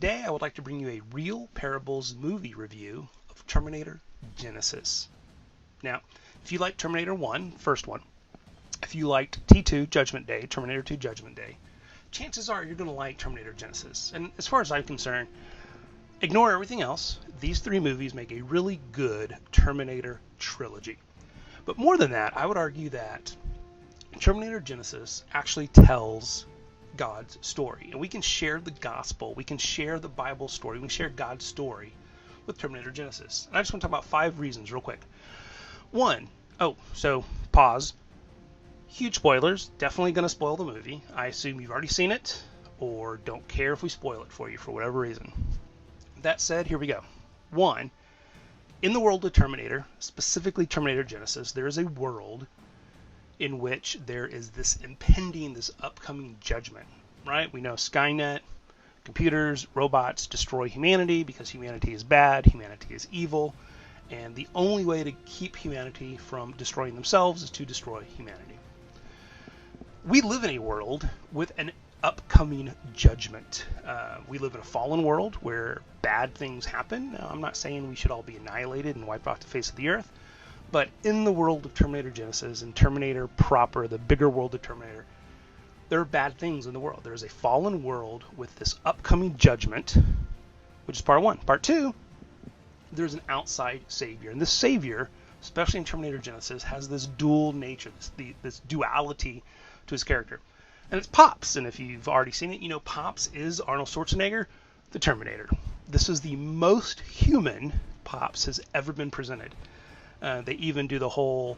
Today I would like to bring you a Real Parables movie review of Terminator Genisys. Now, if you like Terminator 1, first one, if you liked T2, Judgment Day, Terminator 2, Judgment Day, chances are you're going to like Terminator Genisys. And as far as I'm concerned, ignore everything else. These three movies make a really good Terminator trilogy. But more than that, I would argue that Terminator Genisys actually tells God's story. And we can share the gospel, we can share the Bible story, we can share God's story with Terminator Genisys. And I just want to talk about 5 reasons real quick. One, so pause. Huge spoilers, definitely going to spoil the movie. I assume you've already seen it or don't care if we spoil it for you for whatever reason. That said, here we go. 1, in the world of Terminator, specifically Terminator Genisys, there is a world in which there is this upcoming judgment, right? We know Skynet, computers, robots destroy humanity because humanity is bad, humanity is evil, and the only way to keep humanity from destroying themselves is to destroy humanity. We live in a world with an upcoming judgment. We live in a fallen world where bad things happen. Now, I'm not saying we should all be annihilated and wiped off the face of the earth, but in the world of Terminator Genisys and Terminator proper, the bigger world of Terminator, there are bad things in the world. There is a fallen world with this upcoming judgment, which is part 1. Part 2, there's an outside savior. And this savior, especially in Terminator Genisys, has this dual nature, this duality to his character. And it's Pops. And if you've already seen it, you know Pops is Arnold Schwarzenegger, the Terminator. This is the most human Pops has ever been presented. They even do the whole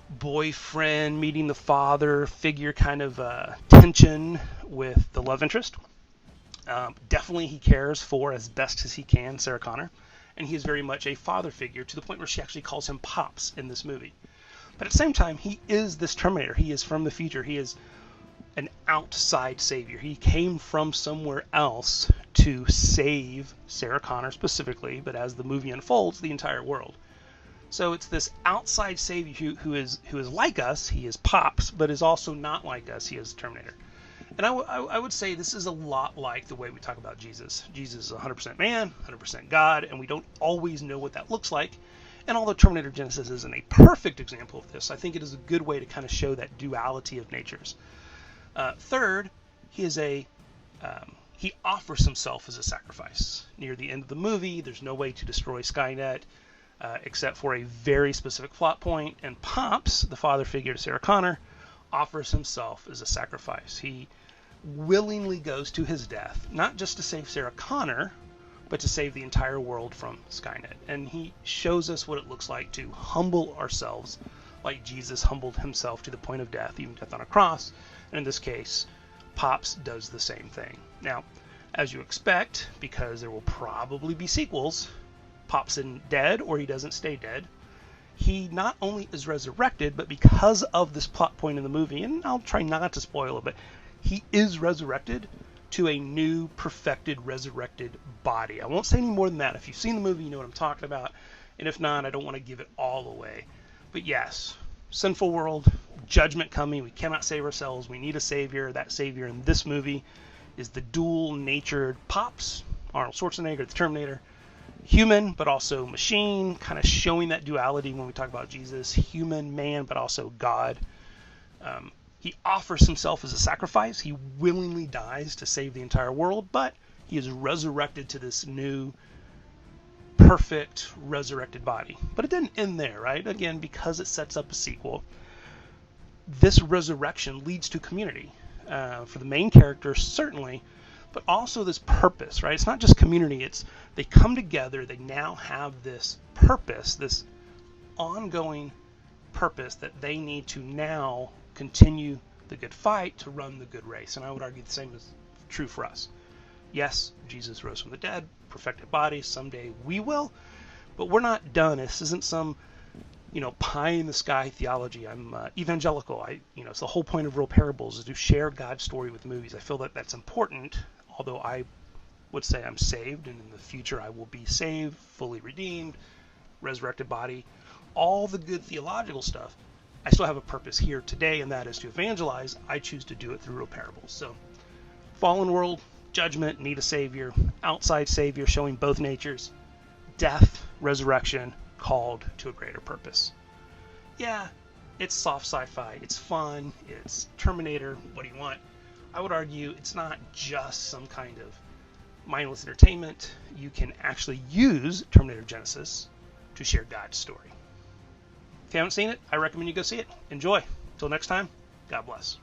boyfriend meeting the father figure kind of tension with the love interest. Definitely he cares for, as best as he can, Sarah Connor. And he is very much a father figure to the point where she actually calls him Pops in this movie. But at the same time, he is this Terminator. He is from the future. He is an outside savior. He came from somewhere else to save Sarah Connor specifically, but as the movie unfolds, the entire world. So it's this outside savior who is like us. He is Pops, but is also not like us. He is Terminator. And I would say this is a lot like the way we talk about Jesus. Jesus is 100% man, 100% God, and we don't always know what that looks like. And although Terminator Genisys isn't a perfect example of this, I think it is a good way to kind of show that duality of natures. Third, he offers himself as a sacrifice. Near the end of the movie, there's no way to destroy Skynet, except for a very specific plot point, and Pops, the father figure to Sarah Connor, offers himself as a sacrifice. He willingly goes to his death, not just to save Sarah Connor, but to save the entire world from Skynet. And he shows us what it looks like to humble ourselves, like Jesus humbled himself to the point of death, even death on a cross. And in this case, Pops does the same thing. Now, as you expect, because there will probably be sequels, Pops isn't dead, or he doesn't stay dead. He not only is resurrected, but because of this plot point in the movie, and I'll try not to spoil it, but he is resurrected to a new, perfected, resurrected body. I won't say any more than that. If you've seen the movie, you know what I'm talking about. And if not, I don't want to give it all away. But yes, sinful world, judgment coming. We cannot save ourselves. We need a savior. That savior in this movie is the dual-natured Pops, Arnold Schwarzenegger, the Terminator. Human, but also machine, kind of showing that duality when we talk about Jesus. Human, man, but also God. He offers himself as a sacrifice. He willingly dies to save the entire world, but he is resurrected to this new, perfect, resurrected body. But it didn't end there, right? Again, because it sets up a sequel. This resurrection leads to community. For the main character, certainly, but also this purpose, right? It's not just community. It's they come together. They now have this purpose, this ongoing purpose that they need to now continue the good fight to run the good race. And I would argue the same is true for us. Yes, Jesus rose from the dead, perfected body. Someday we will, but we're not done. This isn't some, pie in the sky theology. I'm evangelical. It's the whole point of Real Parables is to share God's story with movies. I feel that that's important. Although I would say I'm saved, and in the future I will be saved, fully redeemed, resurrected body, all the good theological stuff. I still have a purpose here today, and that is to evangelize. I choose to do it through Real Parables. So, fallen world, Judgment, need a savior, outside savior showing both natures, death, resurrection, called to a greater purpose. Yeah, it's soft sci-fi, it's fun, it's Terminator, what do you want? I would argue it's not just some kind of mindless entertainment. You can actually use Terminator Genisys to share God's story. If you haven't seen it, I recommend you go see it. Enjoy. Till next time, God bless.